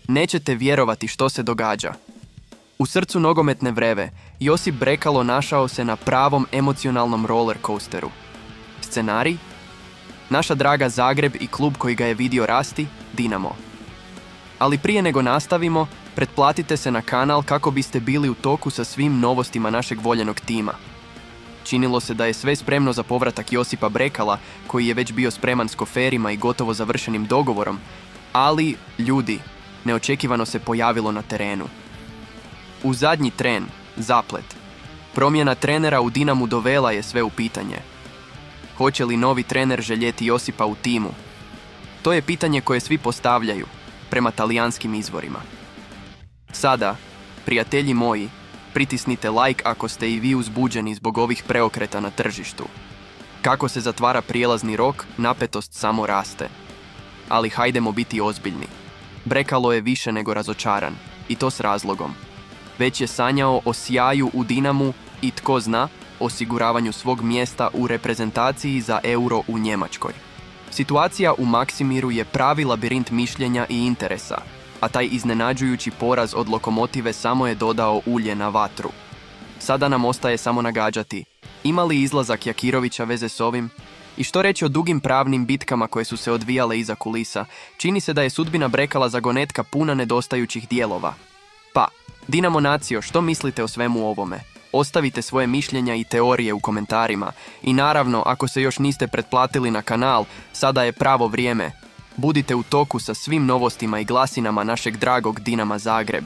Nećete vjerovati što se događa. U srcu nogometne vreve, Josip Brekalo našao se na pravom emocionalnom roller coasteru. Scenarij? Naša draga Zagreb i klub koji ga je vidio rasti, Dinamo. Ali prije nego nastavimo, pretplatite se na kanal kako biste bili u toku sa svim novostima našeg voljenog tima. Činilo se da je sve spremno za povratak Josipa Brekala, koji je već bio spreman s koferima i gotovo završenim dogovorom, ali, ljudi, neočekivano se pojavilo na terenu. U zadnji tren, zaplet. Promjena trenera u Dinamu dovela je sve u pitanje. Hoće li novi trener željeti Josipa u timu? To je pitanje koje svi postavljaju, prema talijanskim izvorima. Sada, prijatelji moji, pritisnite like ako ste i vi uzbuđeni zbog ovih preokreta na tržištu. Kako se zatvara prijelazni rok, napetost samo raste. Ali hajdemo biti ozbiljni. Brekalo je više nego razočaran, i to s razlogom. Već je sanjao o sjaju u Dinamu i tko zna, osiguravanju svog mjesta u reprezentaciji za Euro u Njemačkoj. Situacija u Maksimiru je pravi labirint mišljenja i interesa, a taj iznenađujući poraz od Lokomotive samo je dodao ulje na vatru. Sada nam ostaje samo nagađati, ima li izlazak Jakirovića veze s ovim? I što reći o dugim pravnim bitkama koje su se odvijale iza kulisa? Čini se da je sudbina Brekala zagonetka puna nedostajućih dijelova. Pa, Dinamo Nacio, što mislite o svemu ovome? Ostavite svoje mišljenja i teorije u komentarima. I naravno, ako se još niste pretplatili na kanal, sada je pravo vrijeme. Budite u toku sa svim novostima i glasinama našeg dragog Dinama Zagreb.